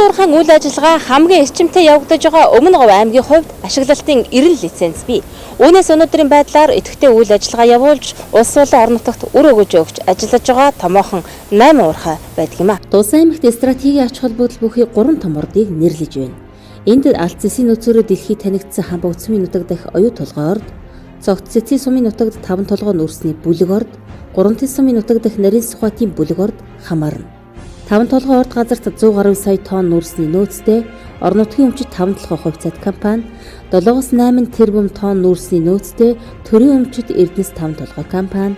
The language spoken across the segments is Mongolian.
уурхайн үйл ажиллагаа хамгийн эрчимтэй явагдаж байгаа Өмнө Говь аймгийн хувьд ашиглалтын 90 лиценз бий. Үүнээс өнөөдрийн байдлаар идэвхтэй үйл ажиллагаа явуулж, улс улсын орон нутагт үр өгж ажиллаж байгаа томоохон 8 уурхай байдаг юм а. Тус аймагт стратегийн ач холбогдол бүхий 3 том ордыг нэрлэж байна. Энд алт зэсийн нөөцөөрөө дэлхийд танигдсан хамбог цөмийн нутаг дахь оюу толгой орд, цогт цэцгийн сумын нутагт 5 толгой нүүрсний бүлэг орд, 3 тэс сумын нутаг дахь нарийн сухатын бүлэг орд хамаарна. 5 толгой орд газарт 100 гаруй сая тонн нүүрсний нөөцтэй орон нутгийн өмчит 5 толгой хувьцаат компани, 7-8 тэрбум тонн нүүрсний нөөцтэй төрийн өмчит Эрдэнэс 5 толгой компани,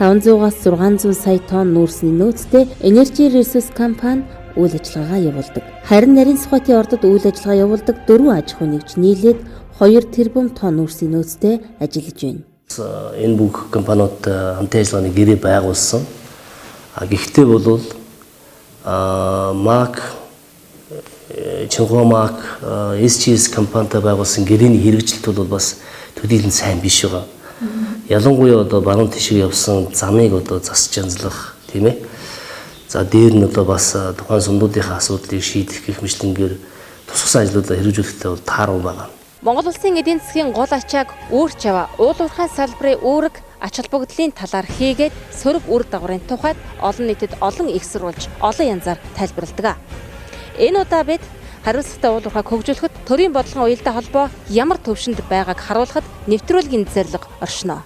500-аас 600 сая тонн нүүрсний нөөцтэй Energy Resource компани үйл ажиллагаагаа явуулдаг. Харин нарийн сухатын ордод үйл ажиллагаа явуулдаг 4 аж ахуй нэгж нийлээд 2 тэрбум тонн нүүрсний нөөцтэй ажиллаж байна. Энэ бүх компаниуд хамтын ажиллагааны гэрээ байгуулсан. Гэхдээ бол МАК, МАК, SGS компанитай байгуулсан гэрээний хэрэгжилт бол бас төдийлөн сайн биш байгаа. Ялангуяа одоо баруун тишээ явсан замыг одоо засч янзлах тийм ээ. За дээр нь одоо бас тухайн сумдуудынхаа асуудлыг шийдэх гэх мэтлэнгээр тусгасан ажлуудаа хэрэгжүүлэхдээ бол тааруу байгаа. Монгол улсын эдийн засгийн гол ачааг өөрч аваа уул уурхайн салбарын үүрэг ач холбогдлын талаар хийгээд сөрөг үр дагаврын тухайд олон нийтэд олон их сурвалж олон янзаар тайлбарладаг. Энэ удаа бид хариуцлагатай уул уурхайг хөгжүүлэхэд төрийн бодлогын уялдаа холбоо ямар төвшөнд байгааг харуулахад нэвтрүүлгийн зорилго оршино.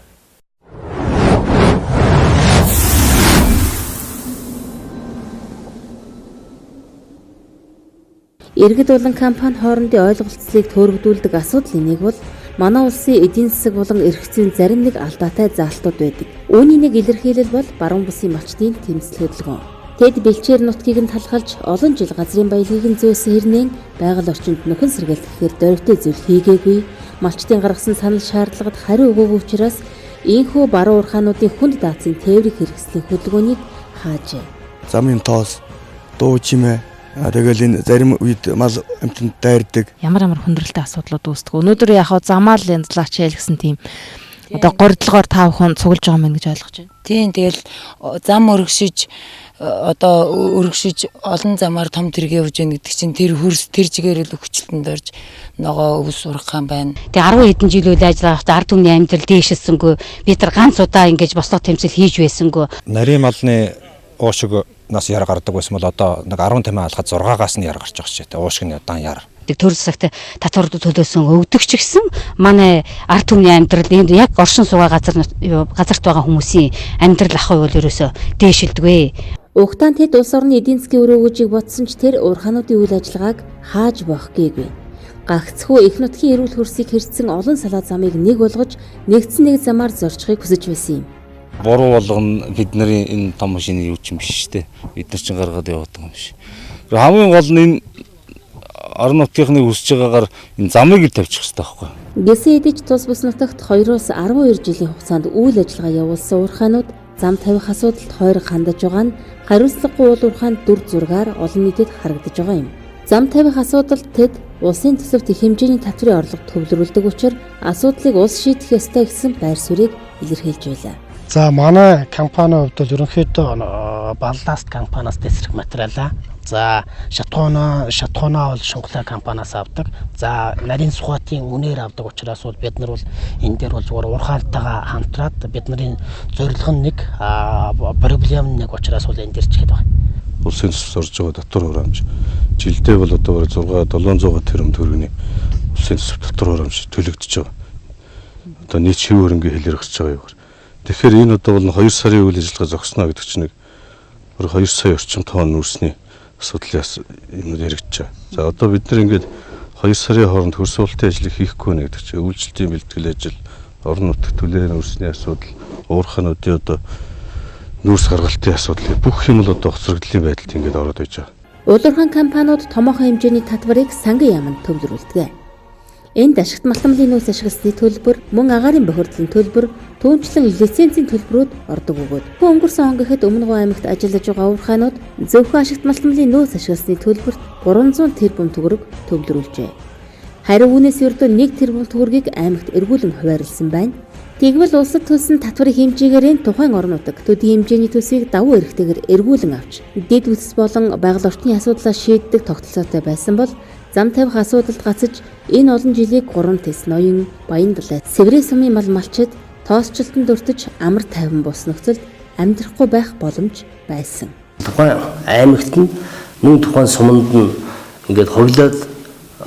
Иргэд болон компани хоорондын ойлголцлыг төөрөгдүүлдэг асуудлын нэг бол манай улсын эдийн засаг болон эрх зүйн зарим нэг алдаатай заалтууд байдаг. Үүний нэг илэрхийлэл бол баруун бүсийн малчдын тэмцэл хөдөлгөөн. Тэд бэлчээр нутгийг нь талхалж олон жил газрын баялагийг нь зөөсөн хэрнээ байгаль орчинд нөхөн сэргээлтэхээр дөрвтэй зүйл хийгээгүй. Малчдын гаргасан санал шаардлагад хариу өгөөгүй учраас ийхүү баруун уурхайнуудын хүнд даацын тээврийг хэрэгслийн хөдөлгөөнийг хаажээ. Замын тоос, дуу чимээ тэгэл энэ зарим үед мал амтнд дайрдаг. Ямар хүндрэлтэй асуудлууд үүсдэг. Өнөөдөр яг замаал янзлаач ял гэсэн тийм одоо гордлогоор 5 хүн цуглаж байгаа мэн гэж ойлгож байна. Тийм тэгэл зам өргөшиж олон замаар том тэргээ явж яах гэдэг чинь тэр хөрс тэр чигээр л хүчлэлтэнд орж ногоо өвс ураххан байна. Тэгээ 10 хэдэн жил үйл ажиллагаах ард түмний амьдрал дээшилсэнгүй. Бид нар ганц удаа ингэж бослого тэмцэл хийж байсангүй. Нарийн малны уушиг нас яар гардаг байсан бол одоо нэг 10 тамаа алхаад 6-аас нь яар гарч байгаа ч гэдэг. Уушиг нь удаан яар. Төр засагт татварууд төлөөсөн өгдөг ч гэсэн манай ард түмний амьдрал энд яг оршин суугаа газарт байгаа хүмүүсийн амьдрал ахуй бол ерөөсөө дээшилдэгвэ. Угтаан тэд улс орны эдийн засгийн өрөөгөөжийг бодсон ч тэр уурхайнуудын үйл ажиллагааг хааж болох гээгүй. Гагцхүү их нутгийн эрүүл хөрсийг хэрцсэн олон салаа замыг нэг болгож нэгдсэн нэг замаар зорчихыг хүсэж байсан юм. Буруу болгоно бидний энэ том машины юу ч юм биш шүү дээ. Бид нар чинь гаргаад яваад байгаа юм биш. Хамгийн гол нь энэ орон нутгийнхны хүсэж байгаагаар энэ замыг л тавьчих хэрэгтэй байхгүй. Гэсээ эдэж тус бус нутагт 2-оос 12 жилийн хугацаанд үйл ажиллагаа явуулсан уурхайнууд зам тавих асуудалд хойрог хандаж байгаа нь хариуцлагагүй уул уурхайнд дүр зургаар олон нийтэд харагдаж байгаа юм. Зам тавих асуудалд тэд улсын төсөвт их хэмжээний татврын орлого төвлөрүүлдэг учраас асуудлыг улс шийдэх ёстой гэсэн байр суурийг илэрхийлж байлаа. За манай компанийн хувьд бол ерөнхийдөө балласт компаниас тесрэх материалаа. За шатхуунаа бол шунхлаа компаниас авдаг. За нарийн сухатын үнээр авдаг учраас бол бид нар бол энэ дээр бол зүгээр уурхайтайгаа хамтраад бидний зорилго нь нэг проблем нэг учраас бол энэ дээр ч хэд байна. Улсын төсөв орж байгаа дотор хурамж жилдээ бол одоо 600-700 тэрбум төгрөгийн улсын төсөв дотор хурамж төлөгдөж байгаа. Одоо нийт шив хөрөнгө хэлээр өгч байгаа юм. Тэгэхээр энэ одоо бол 2 сарын үйл ажиллагаа зогсноо гэдэг чинь нэг 2 сая орчим тонн нүүрсний асуудлын юмуд яригдчихэ. За одоо бид нар ингээд 2 сарын хооронд хөрс уултын ажлыг хийхгүй нэ гэдэг чинь үйлчлэлийн бэлтгэл ажил, орон нутгийн түлхүүр нүүрсний асуудал, уурхайнуудын одоо нүүрс гаргалтын асуудал бүх юм л одоо хоцрогдлын байдалд ингээд ороод байж байгаа. Уул уурхайн компаниуд томоохон хэмжээний татварыг сангийн яамд төвлөрүүлдэг. Энд ашигт малтамлын нөөц ашигласны төлбөр, мөн агаарын бохирдлын төлбөр, түүнчлэн лицензийн төлбөрүүд ордог өгөөд. Өнгөрсөн он гэхэд Өмнө Говь аймагт ажиллаж байгаа уурхайнууд зөвхөн ашигт малтамлын нөөц ашигласны төлбөрт 300 тэрбум төгрөг төвлөрүүлжээ. Харин үүнээс ердөө 1 тэрбум төгрөгийг аймагт эргүүлэн хуваарлсан байна. Тэгвэл улсад төлсөн татварын хэмжээгээр тухайн орон нутаг төдий хэмжээний төсвийг давуу эрхтэйгээр эргүүлэн авч дэд үтс болон байгаль орчны асуудлаа шийддэг тогтолцоотой байсан бол зам тавих асуудалд гацж энэ олон жилийг 3 тэс ноён баян далай сэврээ сумын мал малчид тоосчлтанд өртөж амар тайван бус нөхцөлд амьдрахгүй байх боломж байсан. Тухайн аймагт нь мөн тухайн суманд нь ингээд ховлоод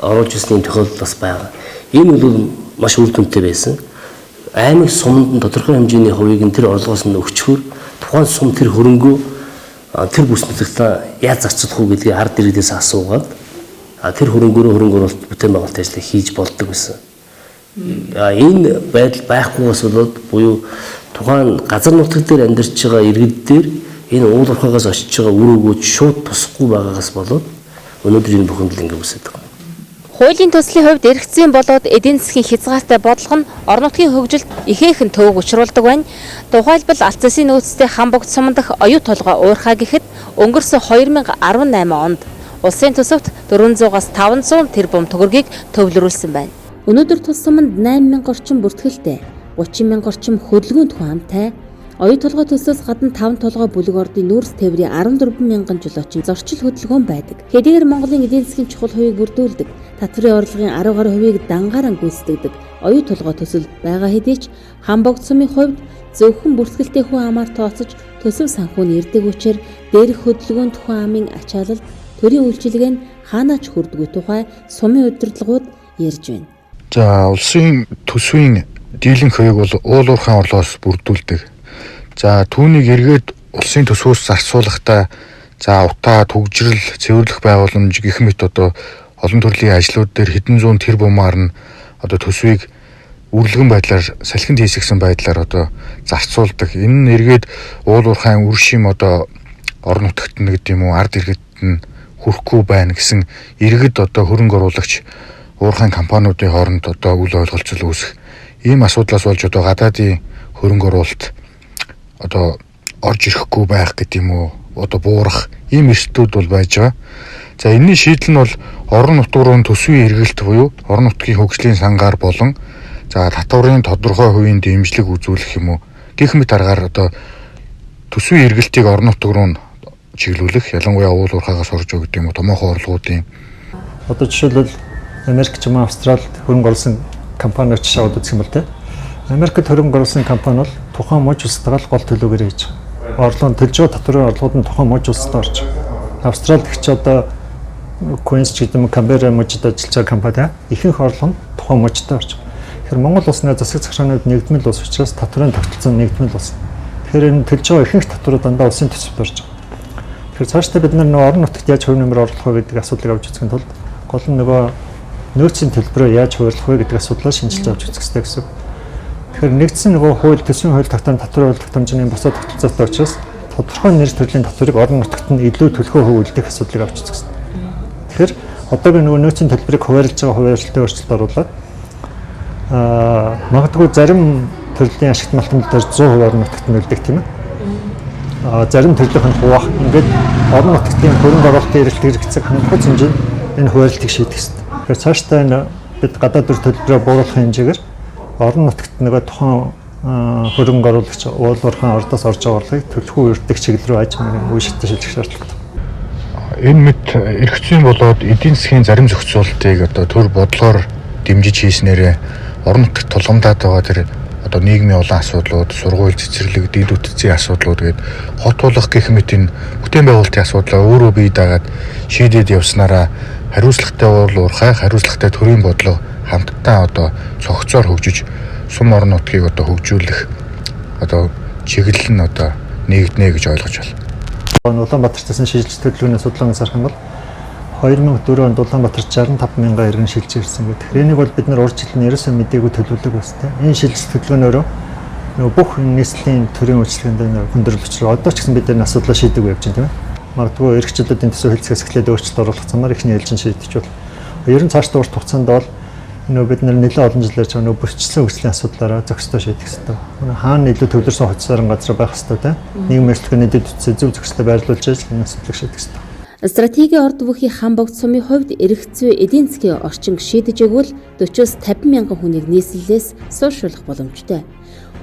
оруулж ирсний тохиолдол бас байгаа. Энэ бол маш үр дүнтэй байсан. Аймаг суманд нь тодорхой хэмжээний хувийг нь тэр орлогоос нь өгчхөөр тухайн сум тэр хөрөнгөө тэр бүс нутагтаа яаж зарцуулах вэ гэдгийг ард иргэдээс асуугаад тэр хөрөнгөөрөө хөрөнгө оруулалт бүтээн байгуулалт ажлыг хийж болдог байсан. Энэ байдал байхгүйгээс болоод буюу тухайн газар нутаг дээр амьдарч байгаа иргэд дээр энэ уул уурхайгаас очиж байгаа үр өгөөж шууд тусахгүй байгаагаас болоод өнөөдөр энэ бухимдал ингэ үсэж байгаа. Хуулийн төслийн хувьд эргэцсэн болоод эдийн засгийн хязгаартай бодлого нь орон нутгийн хөгжилд ихээхэн төвөг учруулдаг байна. Тухайлбал алт засгийн нөөцтэй хамбогд суман дах оюу толгой уурхай гэхэд өнгөрсөн 2018 онд улсын төсөвт 400-аас 500 тэрбум төгрөгийг төвлөрүүлсэн байна. Өнөөдөр тус суманд 8,000 орчим бүртгэлтэй, 30,000 орчим хөдөлгөөн тухайнтай, оюу толгой төсөөс гадна 5 толгой бүлэг ордын нүүрс тээврийн 14,000 жолоочин зорчил хөдөлгөөн байдаг. Хэдийгээр Монголын эдийн засгийн чухал хувийг бүрдүүлдэг, татварын орлогын 10 гаруй хувийг дангаараа гүйцэтгэдэг оюу толгой төсөл байгаа хэдий ч хамбогд сумын хувьд зөвхөн бүртгэлтэй хүн амаар тооцож төсөв санхүүний ирдэг хүчээр дээрх хөдөлгөөн тухайн амын ачаалал төрийн үйлчилгээ нь хаанаач хүрдэггүй тухай сумын удирдлагууд ярьж байна. За улсын төсвийн дийлэнх хувийг бол уул уурхайн орлогоос бүрдүүлдэг. За түүнийг эргээд улсын төсвөөс зарцуулахдаа за утаа, түгжрэл, цэвэрлэх байгууламж гэх мэт одоо олон төрлийн ажлууд дээр хэдэн зуун тэрбумаар нь одоо төсвийг үрлэгэн байдлаар салхинд хийсгсэн байдлаар одоо зарцуулдаг. Энэ нь эргээд уул уурхайн үр шим одоо орон нутагт нэг гэдэг юм уу ард иргэд нь хүрэхгүй байна гэсэн иргэд одоо хөрөнгө оруулагч уурхайн компаниудын хооронд одоо үл ойлголцол үүсэх ийм асуудлаас болж одоо гадаадын хөрөнгө оруулалт одоо орж ирэхгүй байх гэдэг юм уу одоо буурах ийм эрсдлүүд бол байж байгаа. За энэний шийдэл нь бол орон нутг руу төсвийн эргэлт буюу орон нутгийн хөгжлийн сангаар болон за татварын тодорхой хувийн дэмжлэг үзүүлэх юм уу гэх мэт аргаар одоо төсвийн эргэлтийг орон нутг руу чиглүүлэх ялангуяа уул уурхайгаас орж өгдөг юм уу томоохон орлогуудын одоо жишээлбэл Америк ч юм уу Австралид хөрөнгө оруулсан компаниуд шавд үзэх юм бол тэ Америкт хөрөнгө оруулсан компани бол тухайн мужи улстайгаар гол төлөөгөр хийж байгаа. Орлого төлж байгаа татварын орлогууд нь тухайн мужи улсад орж байгаа. Австралид ч одоо Queens ч гэдэг юм Canberra мужид ажиллаж байгаа компани ихэнх орлого нь тухайн мужид орж байгаа. Тэгэхээр Монгол улсны засаг захиранууд нэгдмэл улс учраас татварын тогтолцоо нэгдмэл улс. Тэгэхээр энэ төлж байгаа ихэнх татварууд дандаа улсын төсөвт орж байгаа. Тэгэхээр цаашдаа бид нар орон нутагт яаж хувь нэмэр орлох вэ гэдэг асуудлыг авч үзэх тулд гол нь нөгөө нөөцийн төлбөрөөр яаж хуваарлах вэ гэдэг асуудлаа шинжилж авч үзэх хэрэгтэй гэсэн. Тэгэхээр нэгдсэн нөгөө хууль төсвийн хууль тогтоон татварын хууль тогтоомжны босоо тогтолцоотой учраас тодорхой нэр төрлийн татварыг орон нутагт нь илүү төлөхөө хөвөлдөх асуудлыг авч үзэх хэрэгтэй. Тэгэхээр одоогийн нөгөө нөөцийн төлбөрийг хуваарлаж байгаа хуваарлалтын өөрчлөлт оруулаад магадгүй зарим төрлийн ашигт малтан дээр 100% орон нутагт нь үлдэх тийм ээ. Зарим төрлийнх нь хуваах ингээд орон нутгийн хөрөнгө оруулалтын эрэлт хэрэгцээг хангах хэмжээнд энэ хуваарлтыг шийдэх хэрэгтэй. Тэгэхээр цаашдаа энэ бид гадаад төр төлбөрөө бууруулах хэмжээгээр орон нутагт нөгөө тухайн хөрөнгө оруулагч уул уурхайн ордоос орж байгаа орлогыг төлхөө өртөх чиглэл рүү ажмын үе шаттай шилжих шаардлагатай. Энэ мэт эргэцсэн болоод эдийн засгийн зарим зохицуултыг одоо төр бодлогоор дэмжиж хийснээрээ орон нутагт тулгамдаад байгаа тэр одоо нийгмийн улаан асуудлууд, сургууль цэцэрлэг, дэд үтцийн асуудлууд гээд хот тулах гэх мэт энэ бүтээн байгуулалтын асуудлаа өөрөө бий дагаад шийдээд явснараа хариуцлагатай уул уурхай, хариуцлагатай төрийн бодлого хамтдаа одоо цогцоор хөгжиж сум орон нутгийг одоо хөгжүүлэх одоо чиглэл нь одоо нэгднэ гэж ойлгож байна. Улаанбаатар засгийн шилжилт төлөвлөгөөний судалгаанаас харах юм бол 2004 онд Улаанбаатар 65,000 иргэн шилжиж ирсэн гэдэг. Энийг бол бид нар урьд жил нь ерөөсөө мдээгүй төлөвлөг бастай. Энэ шилжилт төлөвлөгөөнөөрөө бүх нийслэлийн төрийн үйлчлэгэнд хүндрэл учраа одоо ч гэсэн бид энэ асуудлаа шийдэг явж байна тийм ээ. Магадгүй эрхчлүүдийн төсөв хэлцгээс эхлээд өөрчлөлт оруулах замаар ихний ээлжин шийдэж бол. Ер нь цаашдаа урт хугацаанд бол бид нар нэлээд олон жил ярьж байгаа бүрчлэн хөгжлийн асуудлаараа зохистой шийдэх хэрэгтэй. Хаана илүү төвлөрсөн хоцсорон газар байх хэрэгтэй тийм. Нийгмийн эрхлэгээний дэд үтсээ зөв зохистой байрлуулж энэ асуудлыг шийдэх хэрэгтэй. Стратегийн орд бүхий хамбогд сумын хувьд эргэцүү эдийн засгийн орчин шийдэж өгвөл 40-50 мянган хүнийг нийслэлээс сууршуулах боломжтой.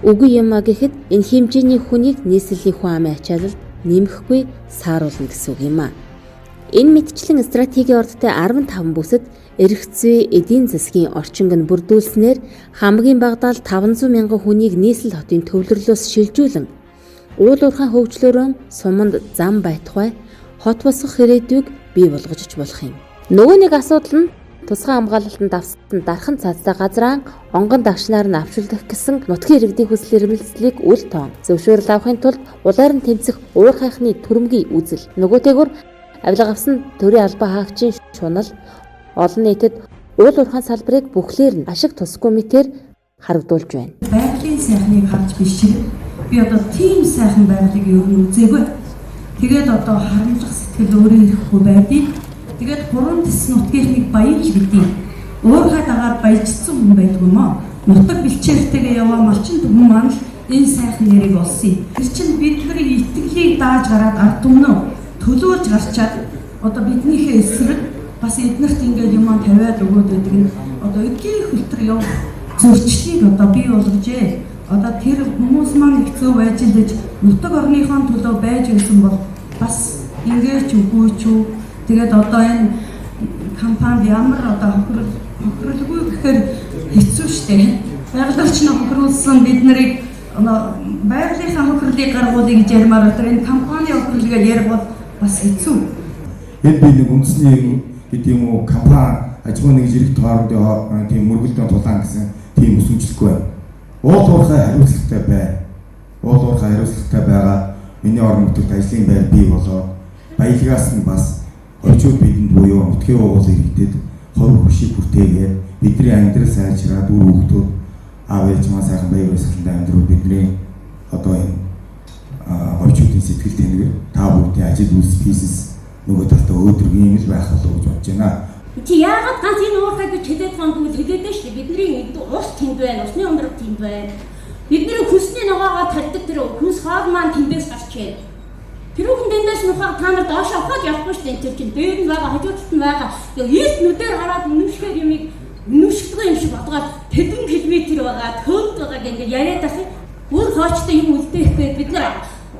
Үгүй юм а гэхэд энэ хэмжээний хүнийг нийслэлийн хүн амын ачаалал нэмэхгүй сааруулна гэсэн үг юм а. Энэ мэтчлэн стратегийн ордтой 15 бүсэд эргэцээ эдийн засгийн орчинг нь бүрдүүлснээр хамгийн багадаа 500 мянган хүнийг нийслэл хотын төвлөрлөөс шилжүүлэн уул уурхайн хөгжлөөрөө суманд зам байтугай хот босгох ирээдүйг бий болгож болох юм. Нөгөө нэг асуудал нь тусгай хамгаалалтанд давсан дархан цаазтай газраа онгон дагшнаар нь авчилдах гэсэн нутгийн иргэдийн хүсэл эрмэлзлийг үл тоон зөвшөөрөл авахын тулд улаар нь тэмцэх уурхайхны түрэмгий үзэл нөгөөтэйгүр авилга авсан төрийн албаа хаагчийн шунал олон нийтэд уул уурхайн салбарыг бүхлээр нь ашиг тусгүй мэтээр харагдуулж байна. Байгалийн сайхныг харж биш чинь би одоо тийм сайхан байгалыг ер нь үзээгүй. Тэгээд одоо харамжих сэтгэл өөрөө ирэхгүй байдгийг. Тэгээд гурван тис нутгийнхнийг баяж гэдгийг уурхай дагаад баяжсан хүн байдаг юм аа. Нутаг бэлчээртэйгээ яваа малчин түмэн маань энэ сайхан нэрийг олсон. Тэр чинь бидний итгэлийг дааж гараад ард түмнөө төлөөлж гарчаад одоо биднийхээ эсрэг бас эднэрт ингээд юм тавиад өгөөд байдаг нь одоо эдгээр хөлтөр явах зөрчлийг одоо бий болгожээ. Одоо тэр хүмүүс маань их зөв ажиллаж нутаг орныхон төлөө байж байсан бол бас ингэж үгүй ч үү. Тэгээд одоо энэ компанид ямар одоо хохирлгүй гэхээр хэцүү шттэ. Байгалийн хохируулсан бид нарыг байгалийнхаа хохирлыг гаргуулъя гэж ярмаар одоо энэ компани хохирлыг ярих бас хэцүү. Энэ би нэг үндэсний гэдэг юм уу компани аж ахуйн нэг зэрэг тоорон тийм мөргөлдөө тулаан гэсэн тийм өсөмжлөхгүй байна. Уул уурхай хариуцлагатай бай. Уул уурхай хариуцлагатай байгаа миний орон нутагт ажлын байр бий болоод баялагаас нь бас хойчууд бидэнд буюу нутгийн уугуул иргэдэд хов хөшиг хүртээгээд бидний амьдрал сайжраад үр хөвгтүүд аав ээж маань сайхан баяр баясгалантай амьдрал бидний одоо энэ хойчуудын сэтгэл тэнэг та бүдгийн ажил үйлс бизнес нөгөө талдаа өөдрөг юм л байх болов уу гэж бодож байна. Чи яагаад ганц энэ уурхайг хэлээд байгаа юм бол хэлээд шүү дээ. Бидний ус тэнд байна, усны өндөр тэнд байна. Бидний хүсний ногоогоо тарьдаг тэр хүнс хоол маань тэндээс гарч байна. Тэр хүн дэндээс нухаа та нар доош авахад явахгүй шүү дээ. Тэр чинь дээр нь байгаа, хажуудалд нь байгаа. Тэгээ ийт нүдээр хараад нүшгээр юмыг нүшгдэг юм шиг бодгоод тэдэн километр байгаа, төвд байгааг ингээд яриад ахыг бүр хоочтой юм үлдээхгүй бид нар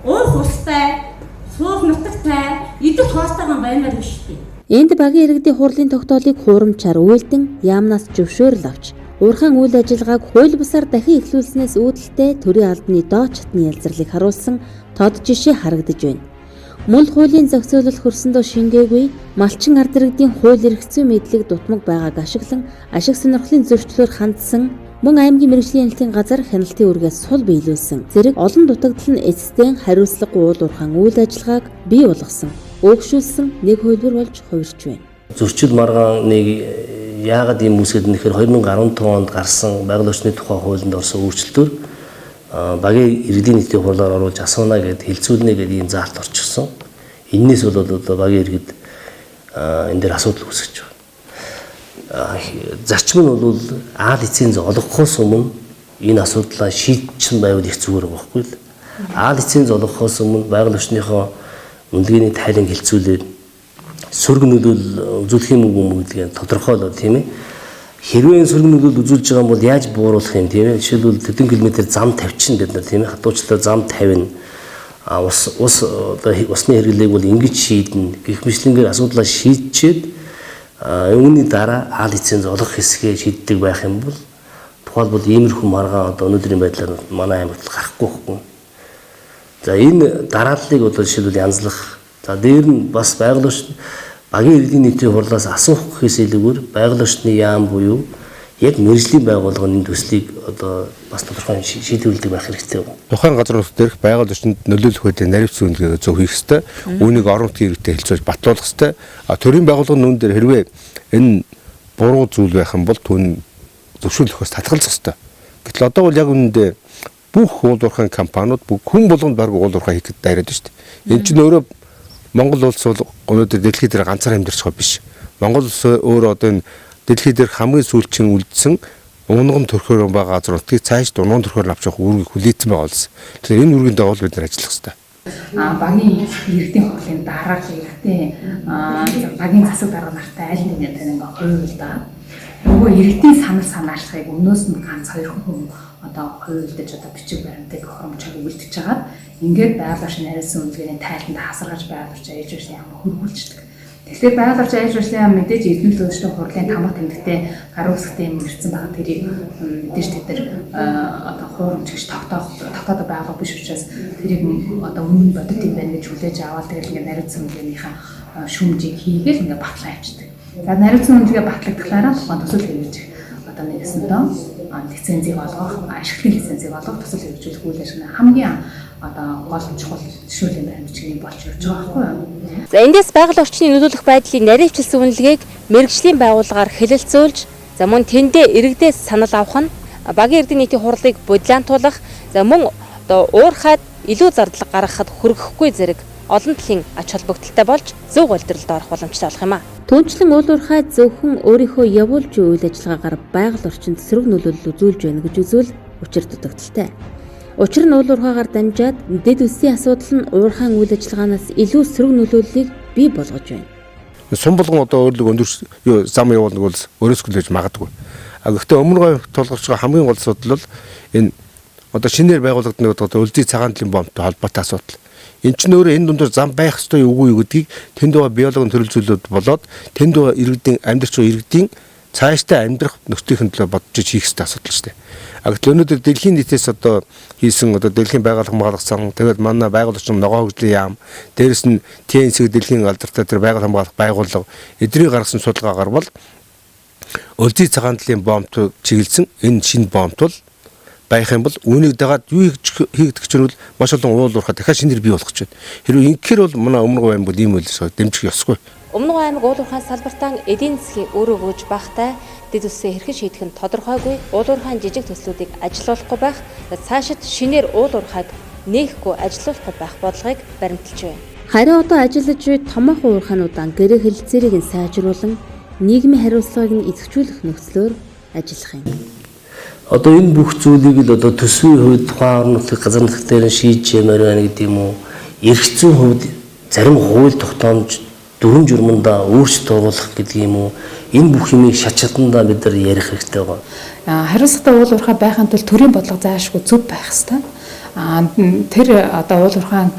уух устай, суух нутагтай, идэх хоостойгоо баймаар биш шүү дээ. Энд багийн иргэдийн хурлын тогтоолыг хуурамчаар үйлдэн яамнаас зөвшөөрөл авч уурхайн үйл ажиллагааг хууль бусаар дахин эхлүүлснээс үүдэлтэй төрийн албаны доод чатны ялзарлыг харуулсан тод жишээ харагдаж байна. Мөн хуулийн зохицуулалт хөрсөндөө шингээгүй малчин ард иргэдийн хууль эрх зүйн мэдлэг дутмаг байгааг ашиглан ашиг сонирхлын зөрчлөөр хандсан мөн аймгийн мэргэжлийн хэлтийн газар хяналтын үргээс сул биелүүлсэн зэрэг олон дутагдал нь эцэстэн хариуцлагагүй уул уурхайн үйл ажиллагааг бий болгосон өөгшүүлсэн нэг хөлбөр болж хувирч байна. Зөрчил маргаан нэг яагаад ийм үсгэд нэхэр 2015 онд гарсан байгаль орчны тухай хуулинд орсон өөрчлөлтөөр багийн иргэдийн нийтийн хурлаар оруулж асууна гэд хилцүүлнэ гэдэг ийм заалт орчихсон. Эннээс бол одоо багийн иргэд энэ дээр асуудал үүсгэж байна. Зарчим нь бол аал эцсийн золгохоос өмнө энэ асуудлаа шийдчихсэн байвал их зүгээр байгаа байхгүй л. Аал эцсийн золгохоос өмнө байгаль орчныхоо үнэлгээний тайлан хилцүүлээд сөрөг нөлөөлөл үзүүлэх юм уу гэдгийг тодорхойлоо тийм ээ. Хэрвээ энэ сөрөг нөлөөлөл үзүүлж байгаа юм бол яаж бууруулах юм тийм ээ. Жишээлбэл тэдэн километр зам тавьчихна бид нар тийм ээ. Хатуучлаар зам тавина. Усны хэрэглээг бол ингэж шийднэ. Гэх мэтлэнгээр асуудлаа шийдчихэд үүний дараа аал эцсийн золох хэсгээ шийддэг байх юм бол тухайлбал иймэрхүү маргаан одоо өнөөдрийн байдлаар манай аймагт гарахгүй байхгүй. За энэ дарааллыг одоо жишээлбэл янзлах. За дээр нь бас байгаль орчны багийн иргэдийн нийтийн хурлаас асуух гэхээс илүүгээр байгаль орчны яам буюу яг мэргэжлийн байгууллагын төслийг одоо бас тодорхой шийдвэрлэдэг байх хэрэгтэй байна. Тухайн газрууд дээрх байгаль орчинд нөлөөлөх байдлын наривчлан үнэлгээ зөв хийх ёстой. Үүнийг орон нутгийн иргэдэд хэлцүүлж батлуулах ёстой. Төрийн байгууллагын нүн дээр хэрвээ энэ буруу зүйл байх юм бол түүн зөвшөөрлөх бас татгалзах ёстой. Гэтэл одоо бол яг үүндээ бүх уул уурхайн компаниуд бүх хүн болгонд баг уул уурхай хийхэд дайраад байна шүү дээ. Энэ чинь өөрөө Монгол улс бол өнөөдөр дэлхийд дээр ганцаар амьдарч байгаа биш. Монгол улс өөрөө одоо энэ дэлхийд дээр хамгийн сүүлчийн үлдсэн унган төрхөөр байгаа газар нутгийг цааш дунган төрхөөр авч явах үүргийг хүлээсэн байгаа улс. Тэгэхээр энэ үүргийн дагуу бид нар ажиллах хэрэгтэй. Багийн иргэдийн хурлын дараагийн багийн засаг дарга нартай аль нэгэн ингээ хувиулдаа нөгөө иргэдийн санал санаачлагыг өмнөөс нь ганц хоёр хүн одоо хувилдаж одоо бичиг баримтыг хөрөмжөөр үлдчихэж хагаад ингээд байгаль орчны нарийнсан үнэлгээний тайлбанд хасаргаж байгаль орчин ээж орчин яам хөрвүүлждэг. Тэгэхээр байгаль орчин ээж орчин яам мэдээж эдгээр төлөвшлийн хурлын тамга тэмдэгтээ гар үсгтэй юм ирсэн байгаа тэрийг мэдээж тэд нар одоо хөрөмжгч тогтоодо байгаа биш учраас тэрийг одоо үнэн бодит юм байна гэж хүлээж аваад тэгэл ингээд нарийнсан үнэлгээнийхээ шүүмжийг хийгээл ингээд батлаа явчихдаг. За нарийнсан үнэлгээ батлагдлаараа тухайн төсөл хэрэгжих одоо нэгсэндээ лицензийг олгох, ашиглалтын лицензийг олгох, төсөл хэрэгжүүлэх үйл ажиллагаа хамгийн одоо гол чухал төшөөлийн баримтчгийн болж явж байгаа байхгүй юу? За эндээс байгаль орчны нөлөөлөх байдлыг нарийнчилсан үнэлгээг мэргэжлийн байгууллагаар хэлэлцүүлж, за мөн тэндээ иргэдээс санал авах нь багийн эрдэнэ нийтийн хурлыг бодлоомтуулах, за мөн одоо уурхайд илүү зардлага гаргахад хүргэхгүй зэрэг олон талын ач холбогдолтой болж зөв голдролд орох боломжтой болох юм а. Түүнчлэн уурхай зөвхөн өөрийнхөө явуулж буй үйл ажиллагаагаар байгаль орчинд сөрөг нөлөөлөл үзүүлж байна гэж үзвэл учир дутагдaltaй. Учир нь уурхайгаар дамжаад дэд үсгийн асуудал нь уурхайн үйл ажиллагаанаас илүү сөрөг нөлөөллийг бий болгож байна. Сум болгон одоо өөрлөг өндөр зам явуулнаг бол өөрөөсгөлж магадгүй. Гэхдээ өмнө тулгарч байгаа хамгийн гол асуудал бол энэ одоо шинээр байгуулагдсан одоо өлзий цагаан талын бомбтой холбоотой асуудал. Энд чинь өөрөө энэ дундор зам байх ёстой үгүй юу гэдгийг тэнд байгаа биологийн төрөлжүүлэлт болоод тэнд байгаа иргэдийн амьдарч байгаа иргэдийн цаашдаа амьдрах нөхцөлийн төлөө бодож хийх ёстой асуудал шүү дээ. Гэтэл өнөөдөр дэлхийн нийтээс одоо хийсэн одоо дэлхийн байгууллага хамгаалсан тэгээд манай байгууллагч ногоо хөгжлийн яам дээрэс нь ТНС дэлхийн алдартай тэр байгууллага байгууллага эдрийг гаргасан судалгаагаар бол өлзий цагаан талын бомбт чиглэсэн энэ шинэ бомбт бол байх юм бол үүнийг дагаад юу хийгдэх гэж бол маш олон уулуурхаа дахиад шинээр бий болох гэж байна. Хэрвээ ингэхээр бол манай өмнөг аймаг бол ийм үйлсээ дэмжих ёсгүй. Өмнөг аймаг уулуурхайн салбартаа эдийн засгийн өөрөө гүйж багтай дэд үсээ хэрхэн шийдэх нь тодорхойгүй уулуурхайн жижиг төслүүдийг ажилуулахгүй байх, цаашид шинээр уулуурхайг нээхгүй ажилуулахгүй байх бодлогыг баримталж байна. Харин одоо ажиллаж буй томоохон уурхайнуудаа гэрээ хэлэлцээрийг нь сайжруулан нийгмийн хариуцлагыг нь эзэгчүүлэх нөхцлөөр ажиллах юм. Одоо энэ бүх зүйлийг л одоо төсвийн хувьд тухайн орон нутгийн газар нутгт дээр шийдэж ямаар байна гэдэг юм уу? Эрх зүйн хувьд зарим хууль тогтоомж дүрм журмандаа өөрчлөлт оруулах гэдэг юм уу? Энэ бүх юмыг шат чадандаа бид нар ярих хэрэгтэй байна. Хариуцлагатай уулуурхай байхын тулд төрийн бодлого заашгүй зөв байх ёстой. Тэр одоо уулуурхайн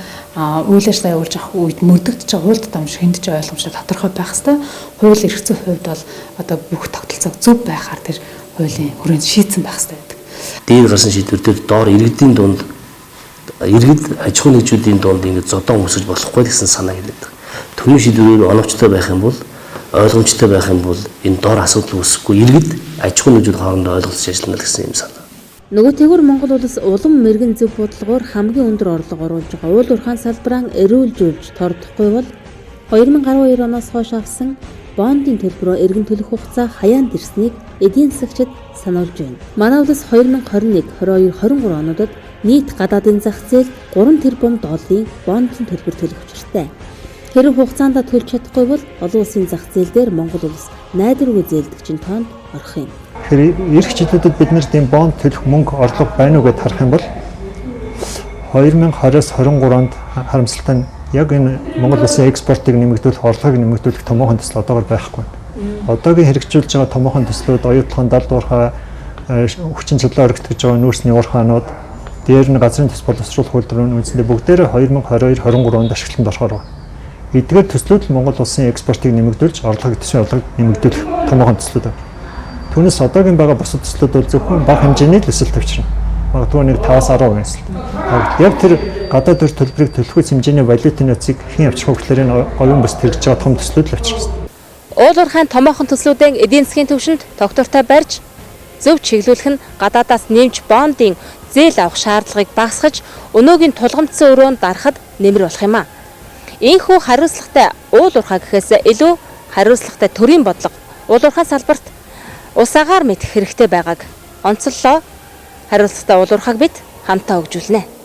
үйл ажиллагаа явуулж авах үед мөрдөгдөж байгаа хууль тогтоомж хэмдэж байгаа ойлгомжтой тодорхой байх ёстой. Хууль эрх зүйн хувьд бол одоо бүх тогтолцоо зөв байхаар тэр хуулийн хүрээнд шийдсэн байх ёстой байдаг. Дээр гарсан шийдвэр дээр доор иргэдийн дунд иргэд аж ахуйн нэгжүүдийн дунд ингэж зодон өсөж болохгүй гэсэн санаа хэлээд байна. Төрийн шийдвэрээр оновчтой байх юм бол ойлгомжтой байх юм бол энэ доор асуудал үүсэхгүй иргэд аж ахуйн нэгжүүд хоорондоо ойлголцож ажиллана гэсэн юм санаа. Нөгөө тэгвэр Монгол улс улам мэрэгэн зөв бодлогоор хамгийн өндөр орлого оруулж байгаа уулуурхайн салбараа эрүүлжүүлж тордохгүй бол 2012 оноос хойш авсан бондын төлбөрөөр эргэн төлөх хугацаа хаяанд ирснийг эдийн засагчид сануулж байна. Манай улс 2021, 22, 23 онуудад нийт гадаадын зах зээл 3 тэрбум долларын бондын төлбөр төлөх учиртай. Хэрэв хугацаанд төлж чадахгүй бол олон улсын зах зээл дээр Монгол улс найдваргүй зээлдэгчийн тоонд орох юм. Тэгэхээр эх жилүүдэд бид нэр тийм бонд төлөх мөнгө орлого байна уу гэж харах юм бол 2020-с 23 онд харамсалтай нь яг энэ Монгол улсын экспортыг нэмэгдүүлэх, орлогыг нэмэгдүүлэх томоохон төсөл одоогор байхгүй. Одоогийн хэрэгжүүлж байгаа томоохон төслүүд оюутлахын далд уурхай, хүчин чөлөө өргөтгөж байгаа нүүрсний уурхайнууд, дээр нь газрын төс боловсруулах үйлдвэрийн үндэсний бүгдээрээ 2022-23 онд ашиглалтанд орохоор байна. Эдгээр төслүүд Монгол улсын экспортыг нэмэгдүүлж, орлогыг төсвийн орлогыг нэмэгдүүлэх томоохон төслүүд байна. Түүнээс одоогийн байгаа бусад төслүүд бол зөвхөн бага хэмжээний л өсөлт авчирна. Магадгүй нэг 5-10% өсөлт. Яг тэр гадаад төр төлбөрийг төлөхөөс хэмжээний валютын нөөцийг хэн авчрах вэ гэхээр энэ оюун бүс хэрэгж байгаа том төслүүд л авчирна. Уулуурхайн томоохон төслүүдийн эдийн засгийн төвшөнд тогтвортой барьж зөв чиглүүлэх нь гадаадаас нэмж бондын зээл авах шаардлагыг багасгаж өнөөгийн тулгамдсан өрөөнд дарахад нэмэр болох юм а. Ийхүү хариуцлагатай уулуурхай гэхээс илүү хариуцлагатай төрийн бодлого уулуурхай салбарт усаагаар мэдэх хэрэгтэй байгааг онцоллоо. Хариуцлагатай уулуурхайг бид хамтаа хөгжүүлнэ.